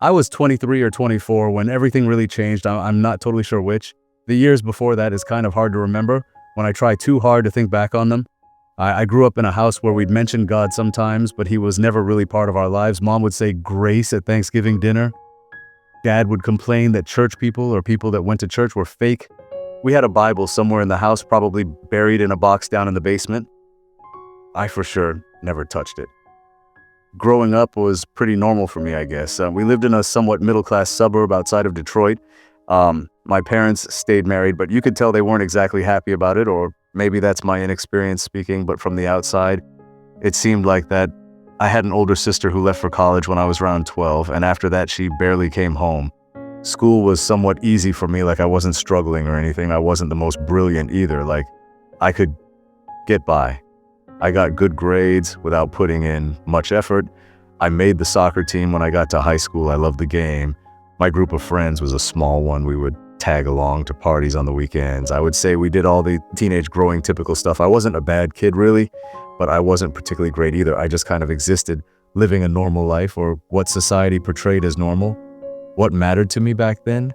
I was 23 or 24 when everything really changed. I'm not totally sure which. The years before that is kind of hard to remember when I try too hard to think back on them. I grew up in a house where we'd mention God sometimes, but he was never really part of our lives. Mom would say grace at Thanksgiving dinner. Dad would complain that church people or people that went to church were fake. We had a Bible somewhere in the house, probably buried in a box down in the basement. I for sure never touched it. Growing up was pretty normal for me, I guess. We lived in a somewhat middle-class suburb outside of Detroit. My parents stayed married, but you could tell they weren't exactly happy about it, or maybe that's my inexperience speaking, but from the outside, it seemed like that I had an older sister who left for college when I was around 12, and after that, she barely came home. School was somewhat easy for me, like I wasn't struggling or anything. I wasn't the most brilliant either, like I could get by. I got good grades without putting in much effort. I made the soccer team when I got to high school. I loved the game. My group of friends was a small one. We would tag along to parties on the weekends. I would say we did all the teenage growing typical stuff. I wasn't a bad kid really, but I wasn't particularly great either. I just kind of existed, living a normal life, or what society portrayed as normal. What mattered to me back then?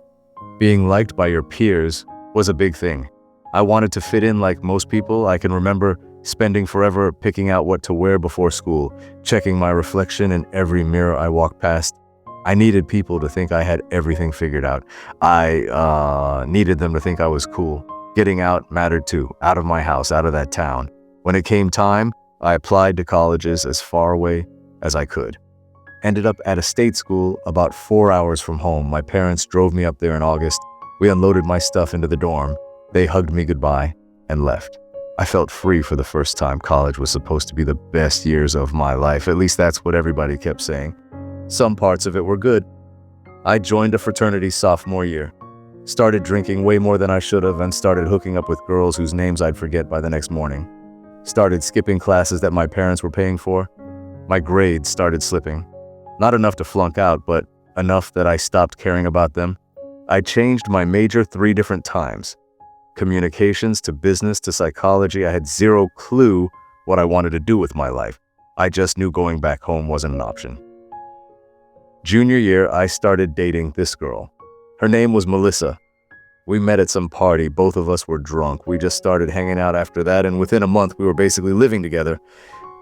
Being liked by your peers was a big thing. I wanted to fit in like most people. I can remember spending forever picking out what to wear before school, checking my reflection in every mirror I walked past. I needed people to think I had everything figured out. I needed them to think I was cool. Getting out mattered too, out of my house, out of that town. When it came time, I applied to colleges as far away as I could. Ended up at a state school about 4 hours from home. My parents drove me up there in August. We unloaded my stuff into the dorm. They hugged me goodbye and left. I felt free for the first time. College was supposed to be the best years of my life. At least that's what everybody kept saying. Some parts of it were good. I joined a fraternity sophomore year. Started drinking way more than I should have and started hooking up with girls whose names I'd forget by the next morning. Started skipping classes that my parents were paying for. My grades started slipping. Not enough to flunk out, but enough that I stopped caring about them. I changed my major 3 different times. Communications to business to psychology. I had zero clue what I wanted to do with my life. I just knew going back home wasn't an option. Junior year, I started dating this girl. Her name was Melissa. We met at some party. Both of us were drunk. We just started hanging out after that, and within a month, we were basically living together.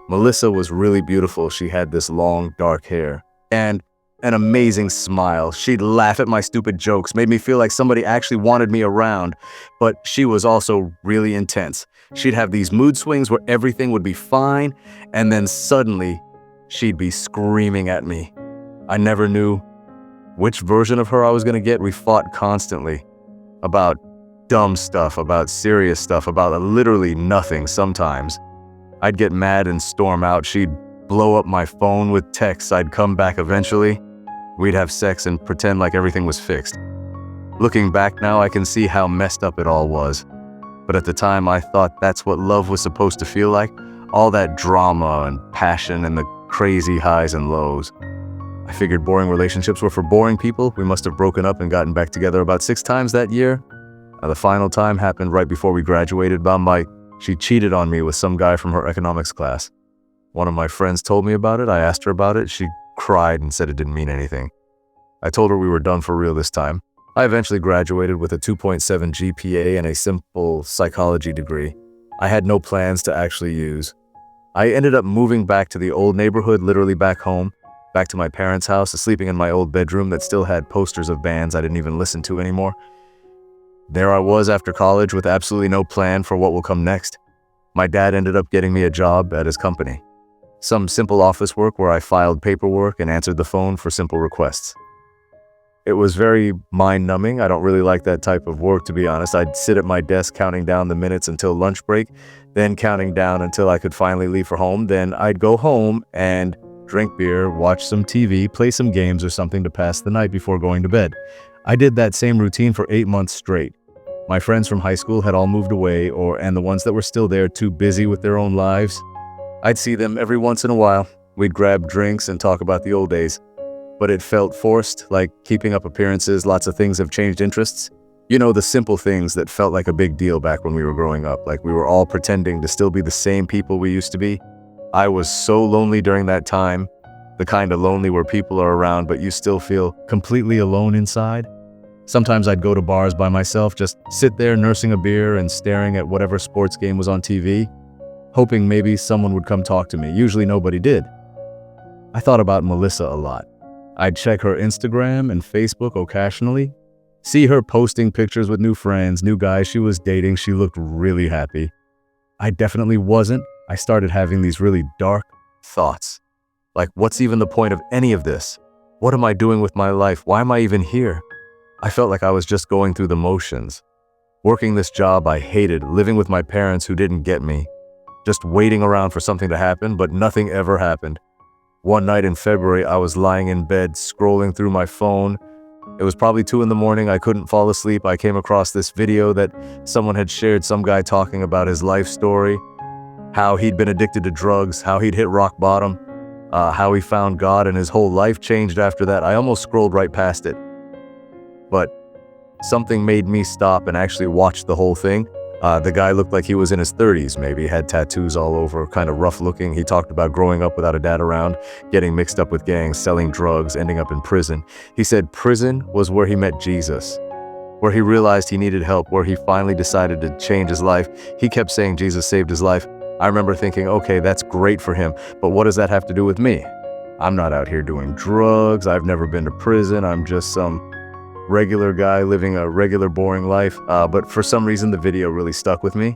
Melissa was really beautiful. She had this long, dark hair and an amazing smile. She'd laugh at my stupid jokes, made me feel like somebody actually wanted me around, but she was also really intense. She'd have these mood swings where everything would be fine, and then suddenly she'd be screaming at me. I never knew which version of her I was going to get. We fought constantly about dumb stuff, about serious stuff, about literally nothing sometimes. I'd get mad and storm out. She'd blow up my phone with texts. I'd come back eventually. We'd have sex and pretend like everything was fixed. Looking back now, I can see how messed up it all was. But at the time, I thought that's what love was supposed to feel like. All that drama and passion and the crazy highs and lows. I figured boring relationships were for boring people. We must have broken up and gotten back together about 6 times that year. The final time happened right before we graduated. She cheated on me with some guy from her economics class. One of my friends told me about it. I asked her about it. She cried and said it didn't mean anything. I told her we were done for real this time. I eventually graduated with a 2.7 GPA and a simple psychology degree. I had no plans to actually use. I ended up moving back to the old neighborhood, literally back home, back to my parents' house, sleeping in my old bedroom that still had posters of bands I didn't even listen to anymore. There I was after college with absolutely no plan for what will come next. My dad ended up getting me a job at his company. Some simple office work where I filed paperwork and answered the phone for simple requests. It was very mind-numbing. I don't really like that type of work, to be honest. I'd sit at my desk counting down the minutes until lunch break, then counting down until I could finally leave for home. Then I'd go home and drink beer, watch some TV, play some games or something to pass the night before going to bed. I did that same routine for 8 months straight. My friends from high school had all moved away, and the ones that were still there too busy with their own lives. I'd see them every once in a while. We'd grab drinks and talk about the old days. But it felt forced, like keeping up appearances. Lots of things have changed interests. You know, the simple things that felt like a big deal back when we were growing up, like we were all pretending to still be the same people we used to be. I was so lonely during that time. The kind of lonely where people are around, but you still feel completely alone inside. Sometimes I'd go to bars by myself, just sit there nursing a beer and staring at whatever sports game was on TV, hoping maybe someone would come talk to me. Usually nobody did. I thought about Melissa a lot. I'd check her Instagram and Facebook occasionally, see her posting pictures with new friends, new guys she was dating. She looked really happy. I definitely wasn't. I started having these really dark thoughts. Like, what's even the point of any of this? What am I doing with my life? Why am I even here? I felt like I was just going through the motions. Working this job I hated, living with my parents who didn't get me, just waiting around for something to happen, but nothing ever happened. One night in February, I was lying in bed, scrolling through my phone. It was probably 2 a.m. I couldn't fall asleep. I came across this video that someone had shared, some guy talking about his life story, how he'd been addicted to drugs, how he'd hit rock bottom, how he found God and his whole life changed after that. I almost scrolled right past it. But something made me stop and actually watch the whole thing. The guy looked like he was in his 30s, maybe, had tattoos all over, kind of rough looking. He talked about growing up without a dad around, getting mixed up with gangs, selling drugs, ending up in prison. He said prison was where he met Jesus, where he realized he needed help, where he finally decided to change his life. He kept saying Jesus saved his life. I remember thinking, okay, that's great for him, but what does that have to do with me? I'm not out here doing drugs. I've never been to prison. I'm just some regular guy living a regular boring life, but for some reason the video really stuck with me.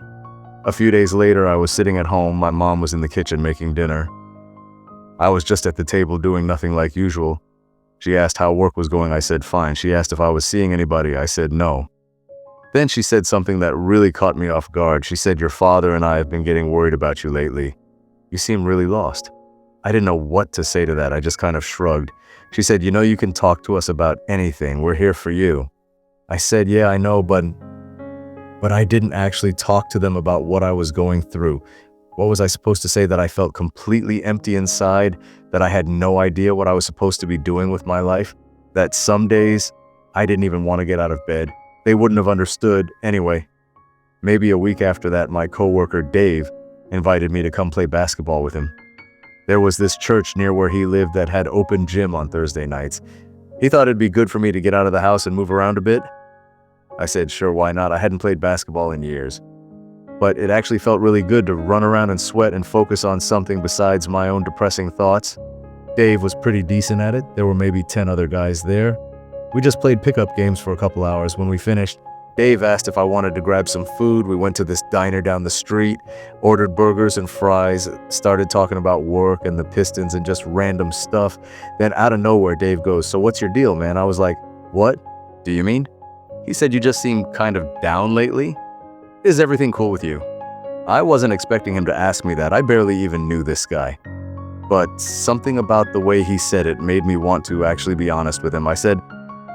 A few days later, I was sitting at home. My mom was in the kitchen making dinner. I was just at the table doing nothing like usual. She asked how work was going. I said fine. She asked if I was seeing anybody. I said no. Then she said something that really caught me off guard. She said, your father and I have been getting worried about you lately. You seem really lost. I didn't know what to say to that. I just kind of shrugged. She said, you know, you can talk to us about anything. We're here for you. I said, yeah, I know, but I didn't actually talk to them about what I was going through. What was I supposed to say? That I felt completely empty inside, that I had no idea what I was supposed to be doing with my life, that some days I didn't even want to get out of bed. They wouldn't have understood anyway. Maybe a week after that, my coworker Dave invited me to come play basketball with him. There was this church near where he lived that had open gym on Thursday nights. He thought it'd be good for me to get out of the house and move around a bit. I said, sure, why not? I hadn't played basketball in years. But it actually felt really good to run around and sweat and focus on something besides my own depressing thoughts. Dave was pretty decent at it. There were maybe 10 other guys there. We just played pickup games for a couple hours. When we finished, Dave asked if I wanted to grab some food. We went to this diner down the street, ordered burgers and fries, started talking about work and the Pistons and just random stuff. Then out of nowhere, Dave goes, so what's your deal, man? I was like, what do you mean? He said, you just seem kind of down lately. Is everything cool with you? I wasn't expecting him to ask me that. I barely even knew this guy. But something about the way he said it made me want to actually be honest with him. I said,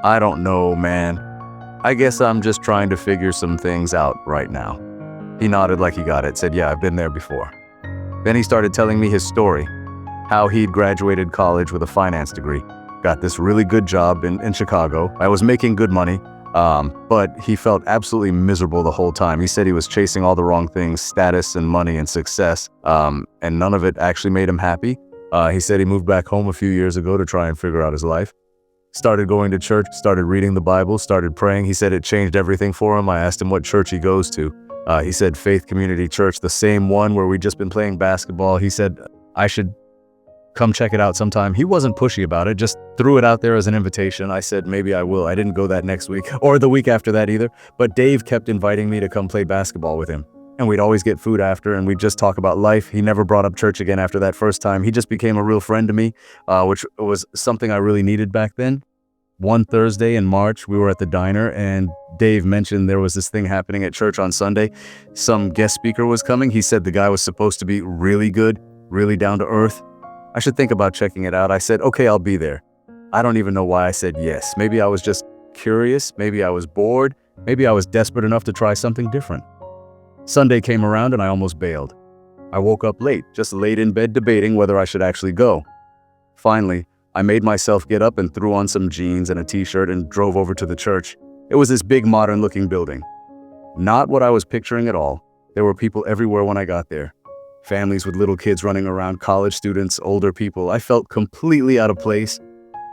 I don't know, man. I guess I'm just trying to figure some things out right now. He nodded like he got it, said, yeah, I've been there before. Then he started telling me his story, how he'd graduated college with a finance degree, got this really good job in Chicago. I was making good money, but he felt absolutely miserable the whole time. He said he was chasing all the wrong things, status and money and success, and none of it actually made him happy. He said he moved back home a few years ago to try and figure out his life. Started going to church, started reading the Bible, started praying. He said it changed everything for him. I asked him what church he goes to. He said Faith Community Church, the same one where we'd just been playing basketball. He said I should come check it out sometime. He wasn't pushy about it, just threw it out there as an invitation. I said maybe I will. I didn't go that next week or the week after that either. But Dave kept inviting me to come play basketball with him. And we'd always get food after, and we'd just talk about life. He never brought up church again after that first time. He just became a real friend to me, which was something I really needed back then. One Thursday in March, we were at the diner, and Dave mentioned there was this thing happening at church on Sunday. Some guest speaker was coming. He said the guy was supposed to be really good, really down to earth. I should think about checking it out. I said, okay, I'll be there. I don't even know why I said yes. Maybe I was just curious. Maybe I was bored. Maybe I was desperate enough to try something different. Sunday came around and I almost bailed. I woke up late, just laid in bed debating whether I should actually go. Finally, I made myself get up and threw on some jeans and a t-shirt and drove over to the church. It was this big modern-looking building. Not what I was picturing at all. There were people everywhere when I got there. Families with little kids running around, college students, older people. I felt completely out of place.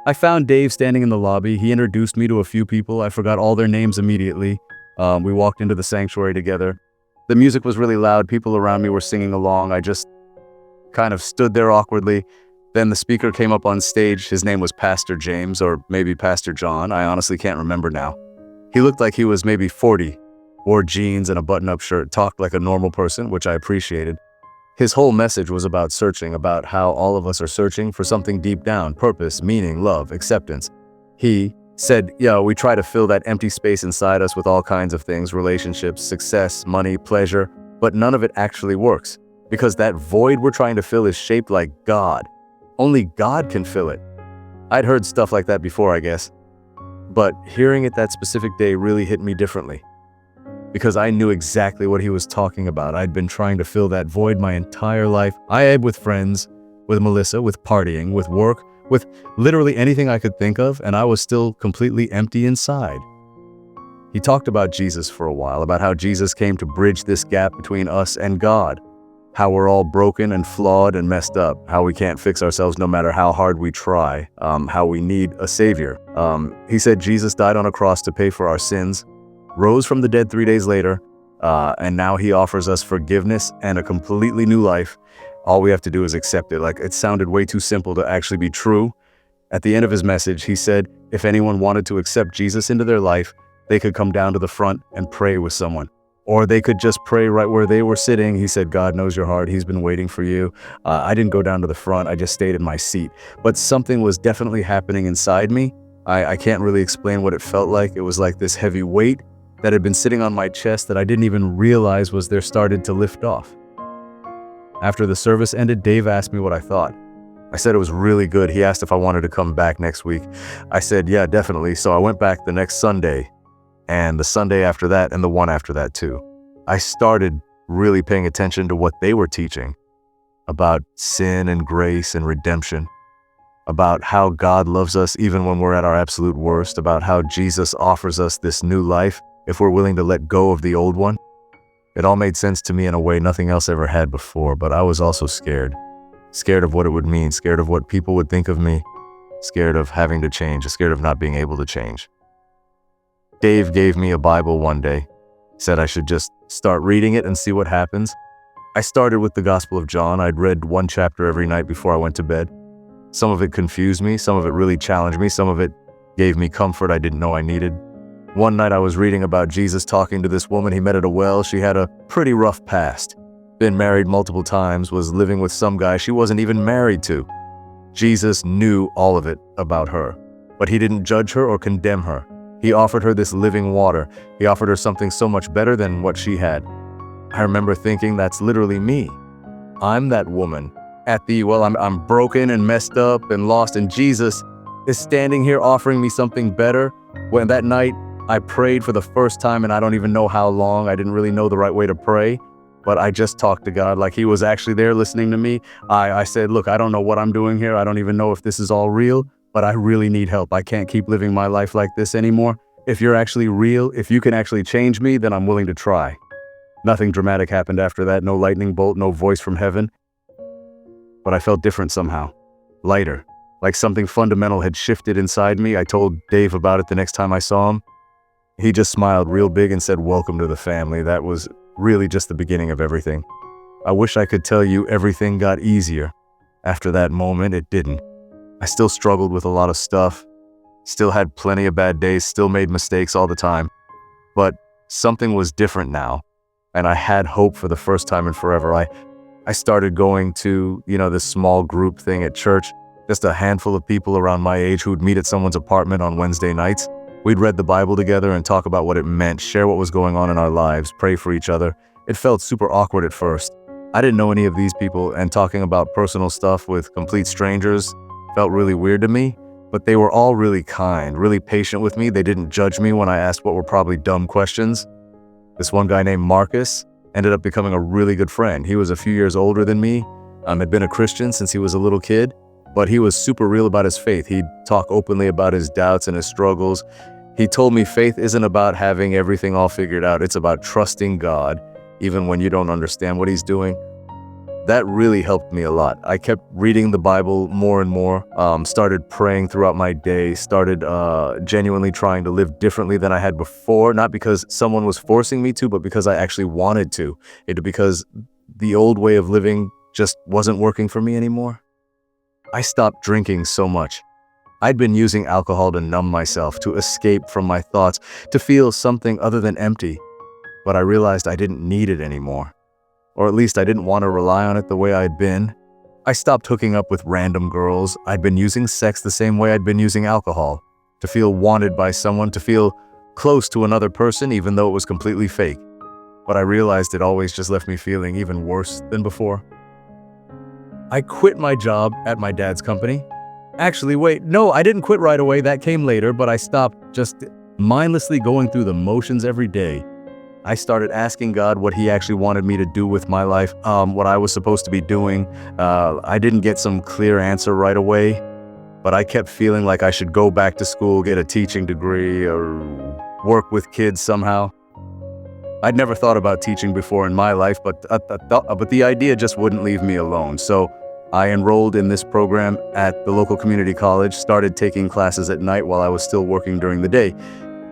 I found Dave standing in the lobby. He introduced me to a few people. I forgot all their names immediately. We walked into the sanctuary together. The music was really loud. People around me were singing along. I just kind of stood there awkwardly. Then the speaker came up on stage. His name was Pastor James, or maybe Pastor John. I honestly can't remember now. He looked like he was maybe 40, wore jeans and a button-up shirt, talked like a normal person, which I appreciated. His whole message was about searching, about how all of us are searching for something deep down, purpose, meaning, love, acceptance. He said, we try to fill that empty space inside us with all kinds of things, relationships, success, money, pleasure, but none of it actually works because that void we're trying to fill is shaped like God. Only God can fill it. I'd heard stuff like that before, I guess, but hearing it that specific day really hit me differently. Because I knew exactly what he was talking about. I'd been trying to fill that void my entire life. I had with friends, with Melissa, with partying, with work, with literally anything I could think of, and I was still completely empty inside. He talked about Jesus for a while, about how Jesus came to bridge this gap between us and God, how we're all broken and flawed and messed up, how we can't fix ourselves no matter how hard we try, how we need a savior. He said Jesus died on a cross to pay for our sins, rose from the dead 3 days later, and now he offers us forgiveness and a completely new life. All we have to do is accept it. Like, it sounded way too simple to actually be true. At the end of his message, he said if anyone wanted to accept Jesus into their life, they could come down to the front and pray with someone. Or they could just pray right where they were sitting. He said, God knows your heart. He's been waiting for you. I didn't go down to the front. I just stayed in my seat. But something was definitely happening inside me. I can't really explain what it felt like. It was like this heavy weight that had been sitting on my chest that I didn't even realize was there started to lift off. After the service ended, Dave asked me what I thought. I said it was really good. He asked if I wanted to come back next week. I said, yeah, definitely. So I went back the next Sunday, and the Sunday after that, and the one after that too. I started really paying attention to what they were teaching about sin and grace and redemption, about how God loves us even when we're at our absolute worst, about how Jesus offers us this new life if we're willing to let go of the old one. It all made sense to me in a way nothing else ever had before, but I was also scared. Scared of what it would mean, scared of what people would think of me, scared of having to change, scared of not being able to change. Dave gave me a Bible one day, said I should just start reading it and see what happens. I started with the Gospel of John. I'd read one chapter every night before I went to bed. Some of it confused me, some of it really challenged me, some of it gave me comfort I didn't know I needed. One night I was reading about Jesus talking to this woman he met at a well. She had a pretty rough past. Been married multiple times, was living with some guy she wasn't even married to. Jesus knew all of it about her, but he didn't judge her or condemn her. He offered her this living water. He offered her something so much better than what she had. I remember thinking, that's literally me. I'm that woman at the, I'm broken and messed up and lost, and Jesus is standing here offering me something better. When that night, I prayed for the first time, and I don't even know how long. I didn't really know the right way to pray, but I just talked to God like he was actually there listening to me. I said, look, I don't know what I'm doing here. I don't even know if this is all real, but I really need help. I can't keep living my life like this anymore. If you're actually real, if you can actually change me, then I'm willing to try. Nothing dramatic happened after that. No lightning bolt, no voice from heaven. But I felt different somehow, lighter, like something fundamental had shifted inside me. I told Dave about it the next time I saw him. He just smiled real big and said, welcome to the family. That was really just the beginning of everything. I wish I could tell you everything got easier. After that moment, it didn't. I still struggled with a lot of stuff, still had plenty of bad days, still made mistakes all the time. But something was different now, and I had hope for the first time in forever. I started going to, this small group thing at church, just a handful of people around my age who would meet at someone's apartment on Wednesday nights. We'd read the Bible together and talk about what it meant, share what was going on in our lives, pray for each other. It felt super awkward at first. I didn't know any of these people, and talking about personal stuff with complete strangers felt really weird to me, but they were all really kind, really patient with me. They didn't judge me when I asked what were probably dumb questions. This one guy named Marcus ended up becoming a really good friend. He was a few years older than me, had been a Christian since he was a little kid, but he was super real about his faith. He'd talk openly about his doubts and his struggles. He told me faith isn't about having everything all figured out. It's about trusting God, even when you don't understand what he's doing. That really helped me a lot. I kept reading the Bible more and more, started praying throughout my day, started genuinely trying to live differently than I had before, not because someone was forcing me to, but because I actually wanted to. Because the old way of living just wasn't working for me anymore. I stopped drinking so much. I'd been using alcohol to numb myself, to escape from my thoughts, to feel something other than empty. But I realized I didn't need it anymore. Or at least I didn't want to rely on it the way I'd been. I stopped hooking up with random girls. I'd been using sex the same way I'd been using alcohol, to feel wanted by someone, to feel close to another person even though it was completely fake. But I realized it always just left me feeling even worse than before. I quit my job at my dad's company. Actually, wait, no, I didn't quit right away. That came later, but I stopped just mindlessly going through the motions every day. I started asking God what he actually wanted me to do with my life, what I was supposed to be doing. I didn't get some clear answer right away, but I kept feeling like I should go back to school, get a teaching degree, or work with kids somehow. I'd never thought about teaching before in my life, but the idea just wouldn't leave me alone. So I enrolled in this program at the local community college, started taking classes at night while I was still working during the day.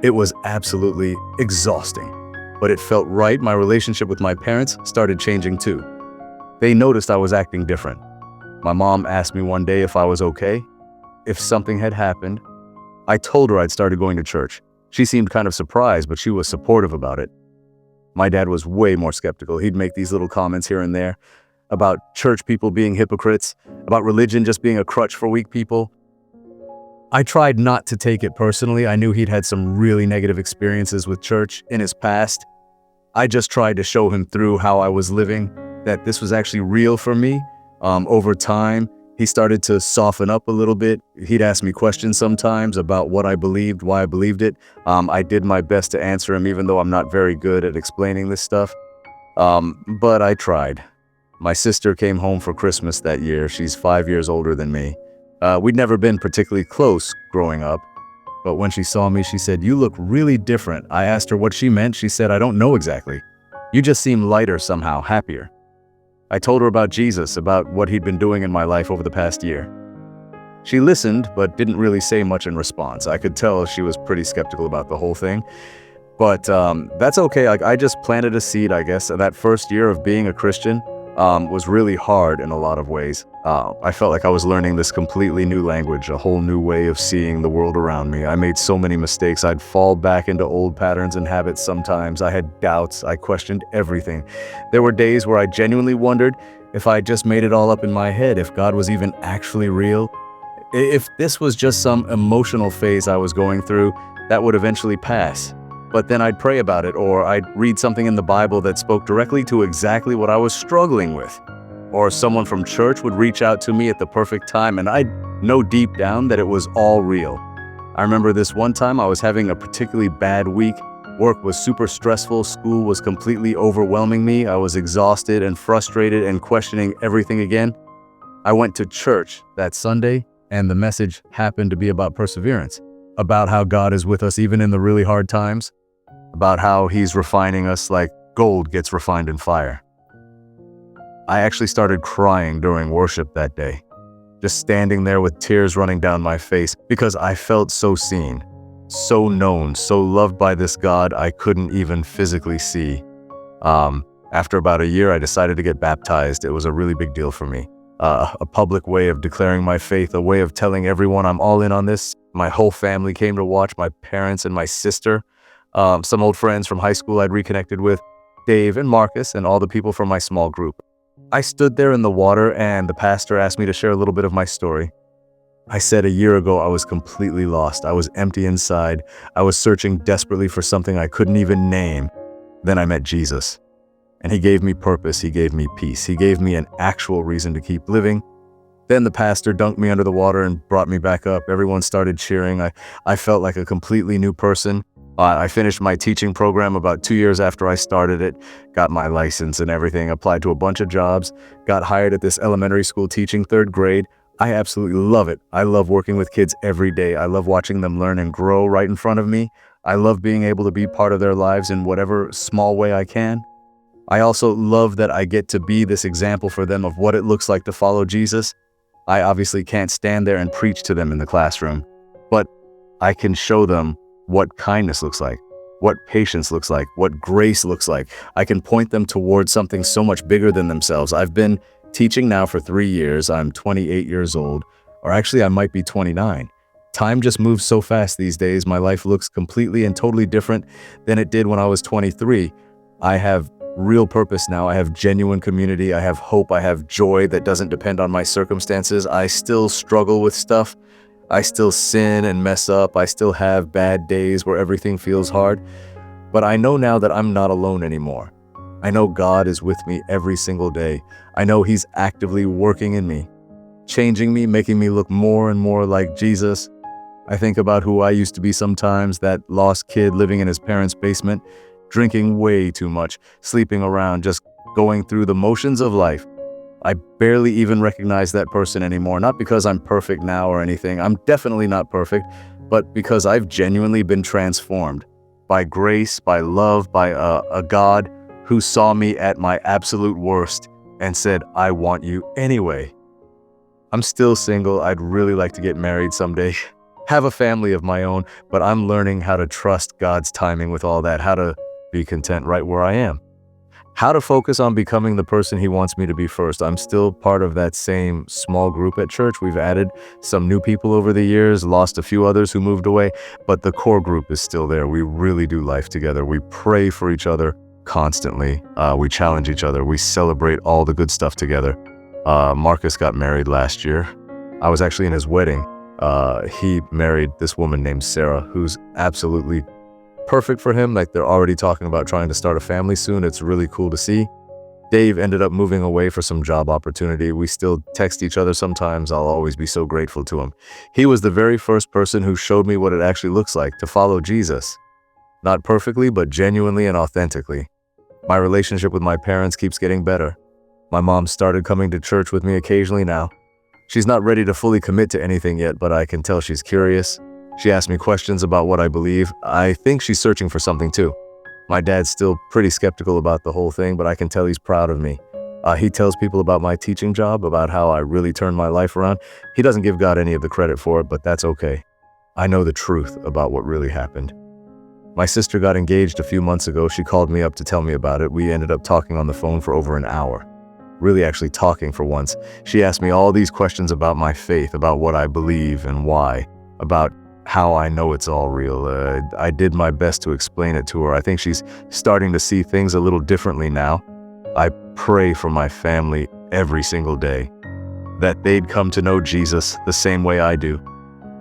It was absolutely exhausting. But it felt right. My relationship with my parents started changing too. They noticed I was acting different. My mom asked me one day if I was okay, if something had happened. I told her I'd started going to church. She seemed kind of surprised, but she was supportive about it. My dad was way more skeptical. He'd make these little comments here and there about church people being hypocrites, about religion just being a crutch for weak people. I tried not to take it personally. I knew he'd had some really negative experiences with church in his past. I just tried to show him through how I was living, that this was actually real for me. Over time, he started to soften up a little bit. He'd ask me questions sometimes about what I believed, why I believed it. I did my best to answer him, even though I'm not very good at explaining this stuff. But I tried. My sister came home for Christmas that year. She's 5 years older than me. We'd never been particularly close growing up. But when she saw me, she said, "You look really different." I asked her what she meant. She said, "I don't know exactly. You just seem lighter somehow, happier." I told her about Jesus, about what he'd been doing in my life over the past year. She listened, but didn't really say much in response. I could tell she was pretty skeptical about the whole thing. But that's okay. I just planted a seed, I guess. That first year of being a Christian was really hard in a lot of ways. I felt like I was learning this completely new language, a whole new way of seeing the world around me. I made so many mistakes. I'd fall back into old patterns and habits sometimes. I had doubts. I questioned everything. There were days where I genuinely wondered if I just made it all up in my head, if God was even actually real. If this was just some emotional phase I was going through that would eventually pass. But then I'd pray about it, or I'd read something in the Bible that spoke directly to exactly what I was struggling with. Or someone from church would reach out to me at the perfect time, and I'd know deep down that it was all real. I remember this one time I was having a particularly bad week. Work was super stressful, school was completely overwhelming me. I was exhausted and frustrated and questioning everything again. I went to church that Sunday, and the message happened to be about perseverance, about how God is with us even in the really hard times, about how he's refining us like gold gets refined in fire. I actually started crying during worship that day, just standing there with tears running down my face because I felt so seen, so known, so loved by this God I couldn't even physically see. After about a year, I decided to get baptized. It was a really big deal for me. A public way of declaring my faith, a way of telling everyone I'm all in on this. My whole family came to watch, my parents and my sister, some old friends from high school I'd reconnected with, Dave and Marcus, and all the people from my small group. I stood there in the water, and the pastor asked me to share a little bit of my story. I said a year ago I was completely lost. I was empty inside. I was searching desperately for something I couldn't even name. Then I met Jesus. And he gave me purpose, he gave me peace, he gave me an actual reason to keep living. Then the pastor dunked me under the water and brought me back up. Everyone started cheering. I felt like a completely new person. I finished my teaching program about 2 years after I started it, got my license and everything, applied to a bunch of jobs, got hired at this elementary school teaching 3rd grade. I absolutely love it. I love working with kids every day. I love watching them learn and grow right in front of me. I love being able to be part of their lives in whatever small way I can. I also love that I get to be this example for them of what it looks like to follow Jesus. I obviously can't stand there and preach to them in the classroom, but I can show them what kindness looks like, what patience looks like, what grace looks like. I can point them towards something so much bigger than themselves. I've been teaching now for 3 years. I'm 28 years old, or actually I might be 29. Time just moves so fast these days. My life looks completely and totally different than it did when I was 23. I have real purpose now. I have genuine community. I have hope. I have joy that doesn't depend on my circumstances. I still struggle with stuff. I still sin and mess up. I still have bad days where everything feels hard. But I know now that I'm not alone anymore. I know God is with me every single day. I know He's actively working in me, changing me, making me look more and more like Jesus. I think about who I used to be sometimes, that lost kid living in his parents' basement, drinking way too much, sleeping around, just going through the motions of life. I barely even recognize that person anymore, not because I'm perfect now or anything. I'm definitely not perfect, but because I've genuinely been transformed by grace, by love, by a God who saw me at my absolute worst and said, I want you anyway. I'm still single. I'd really like to get married someday, have a family of my own, but I'm learning how to trust God's timing with all that, how to be content right where I am, how to focus on becoming the person He wants me to be first. I'm still part of that same small group at church. We've added some new people over the years, lost a few others who moved away, but the core group is still there. We really do life together. We pray for each other constantly. We challenge each other. We celebrate all the good stuff together. Marcus got married last year. I was actually in his wedding. He married this woman named Sarah, who's absolutely perfect for him. Like, they're already talking about trying to start a family soon. It's really cool to see. Dave ended up moving away for some job opportunity. We still text each other sometimes. I'll always be so grateful to him. He was the very first person who showed me what it actually looks like to follow Jesus. Not perfectly, but genuinely and authentically. My relationship with my parents keeps getting better. My mom started coming to church with me occasionally now. She's not ready to fully commit to anything yet, but I can tell she's curious. She asks me questions about what I believe. I think she's searching for something too. My dad's still pretty skeptical about the whole thing, but I can tell he's proud of me. He tells people about my teaching job, about how I really turned my life around. He doesn't give God any of the credit for it, but that's okay. I know the truth about what really happened. My sister got engaged a few months ago. She called me up to tell me about it. We ended up talking on the phone for over an hour. Really actually talking for once. She asked me all these questions about my faith, about what I believe and why, about how I know it's all real. I did my best to explain it to her. I think she's starting to see things a little differently now. I pray for my family every single day, that they'd come to know Jesus the same way I do,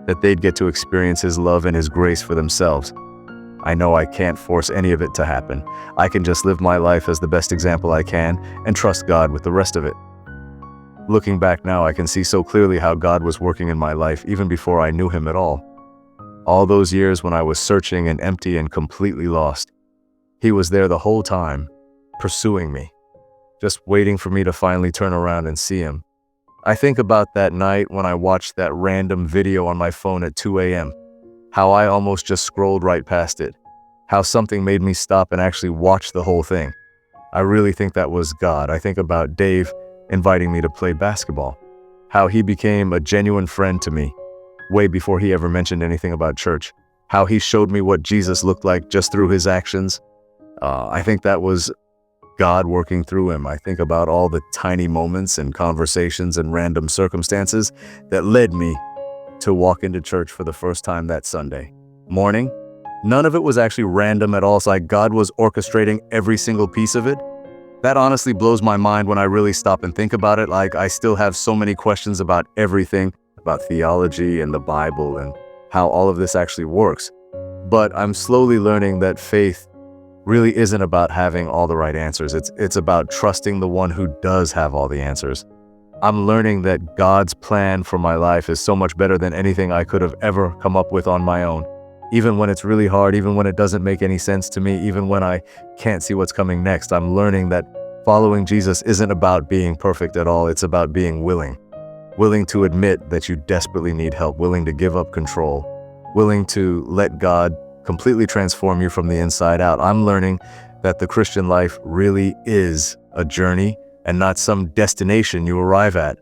that they'd get to experience His love and His grace for themselves. I know I can't force any of it to happen. I can just live my life as the best example I can and trust God with the rest of it. Looking back now, I can see so clearly how God was working in my life even before I knew Him at all. All those years when I was searching and empty and completely lost, He was there the whole time, pursuing me, just waiting for me to finally turn around and see Him. I think about that night when I watched that random video on my phone at 2 a.m., how I almost just scrolled right past it, how something made me stop and actually watch the whole thing. I really think that was God. I think about Dave inviting me to play basketball, how he became a genuine friend to me way before he ever mentioned anything about church, how he showed me what Jesus looked like just through His actions. I think that was God working through him. I think about all the tiny moments and conversations and random circumstances that led me to walk into church for the first time that Sunday morning. None of it was actually random at all. It's like God was orchestrating every single piece of it. That honestly blows my mind when I really stop and think about it. Like, I still have so many questions about everything, about theology and the Bible and how all of this actually works. But I'm slowly learning that faith really isn't about having all the right answers. It's about trusting the one who does have all the answers. I'm learning that God's plan for my life is so much better than anything I could have ever come up with on my own. Even when it's really hard, even when it doesn't make any sense to me, even when I can't see what's coming next, I'm learning that following Jesus isn't about being perfect at all. It's about being willing to admit that you desperately need help, willing to give up control, willing to let God completely transform you from the inside out. I'm learning that the Christian life really is a journey and not some destination you arrive at.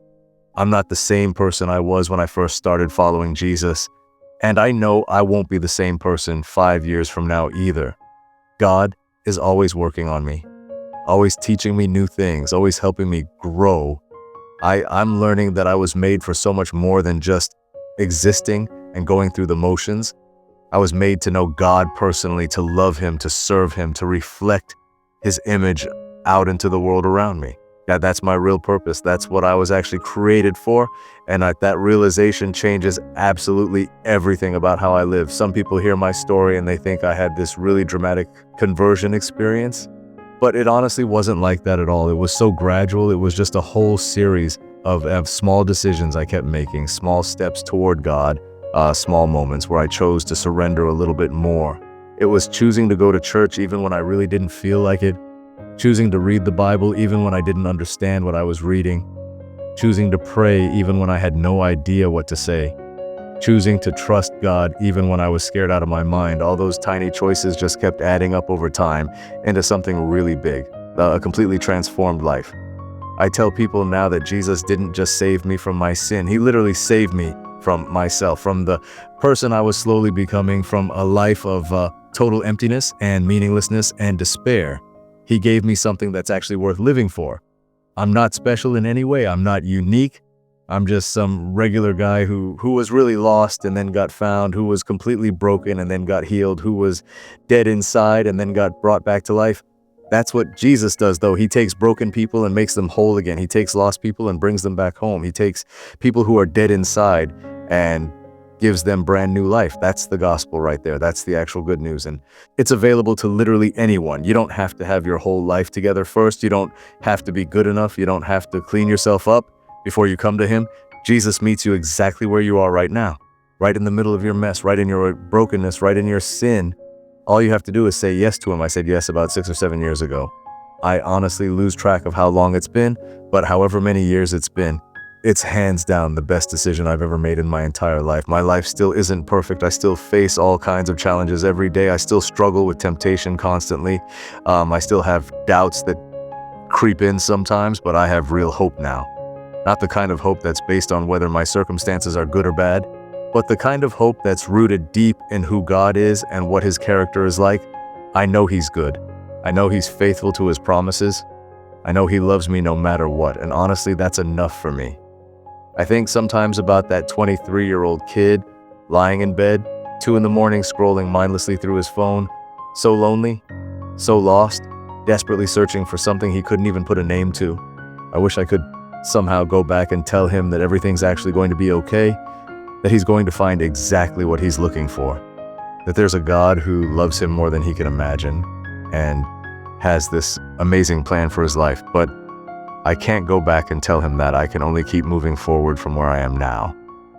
I'm not the same person I was when I first started following Jesus, and I know I won't be the same person 5 years from now either. God is always working on me, always teaching me new things, always helping me grow. I'm learning that I was made for so much more than just existing and going through the motions. I was made to know God personally, to love Him, to serve Him, to reflect His image out into the world around me. That's my real purpose. That's what I was actually created for. And that realization changes absolutely everything about how I live. Some people hear my story and they think I had this really dramatic conversion experience, but it honestly wasn't like that at all. It was so gradual. It was just a whole series of small decisions I kept making, small steps toward God, small moments where I chose to surrender a little bit more. It was choosing to go to church even when I really didn't feel like it, choosing to read the Bible even when I didn't understand what I was reading, choosing to pray even when I had no idea what to say, choosing to trust God even when I was scared out of my mind. All those tiny choices just kept adding up over time into something really big, a completely transformed life. I tell people now that Jesus didn't just save me from my sin. He literally saved me from myself, from the person I was slowly becoming, from a life of total emptiness and meaninglessness and despair. He gave me something that's actually worth living for. I'm not special in any way. I'm not unique. I'm just some regular guy who was really lost and then got found, who was completely broken and then got healed, who was dead inside and then got brought back to life. That's what Jesus does, though. He takes broken people and makes them whole again. He takes lost people and brings them back home. He takes people who are dead inside and gives them brand new life. That's the gospel right there. That's the actual good news. And it's available to literally anyone. You don't have to have your whole life together first. You don't have to be good enough. You don't have to clean yourself up before you come to Him. Jesus meets you exactly where you are right now, right in the middle of your mess, right in your brokenness, right in your sin. All you have to do is say yes to Him. I said yes about 6 or 7 years ago. I honestly lose track of how long it's been, but however many years it's been, it's hands down the best decision I've ever made in my entire life. My life still isn't perfect. I still face all kinds of challenges every day. I still struggle with temptation constantly. I still have doubts that creep in sometimes, but I have real hope now. Not the kind of hope that's based on whether my circumstances are good or bad, but the kind of hope that's rooted deep in who God is and what His character is like. I know He's good. I know He's faithful to His promises. I know He loves me no matter what, and honestly, that's enough for me. I think sometimes about that 23-year-old kid lying in bed, 2 in the morning, scrolling mindlessly through his phone, so lonely, so lost, desperately searching for something he couldn't even put a name to. I wish I could somehow go back and tell him that everything's actually going to be okay, that he's going to find exactly what he's looking for, that there's a God who loves him more than he can imagine and has this amazing plan for his life. But I can't go back and tell him that. I can only keep moving forward from where I am now.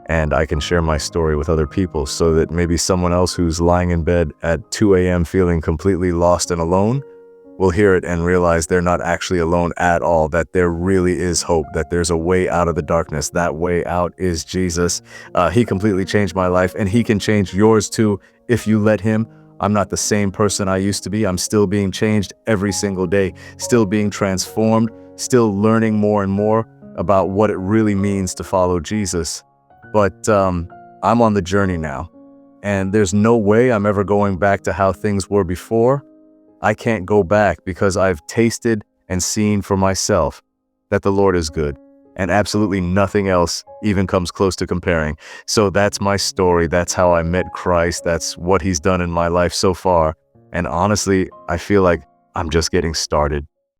And I can share my story with other people so that maybe someone else who's lying in bed at 2 a.m. feeling completely lost and alone will hear it and realize they're not actually alone at all, that there really is hope, that there's a way out of the darkness. That way out is Jesus. He completely changed my life, and He can change yours too if you let Him. I'm not the same person I used to be. I'm still being changed every single day, still being transformed, still learning more and more about what it really means to follow Jesus. But I'm on the journey now, and there's no way I'm ever going back to how things were before. I can't go back because I've tasted and seen for myself that the Lord is good, and absolutely nothing else even comes close to comparing. So that's my story. That's how I met Christ. That's what He's done in my life so far. And honestly, I feel like I'm just getting started.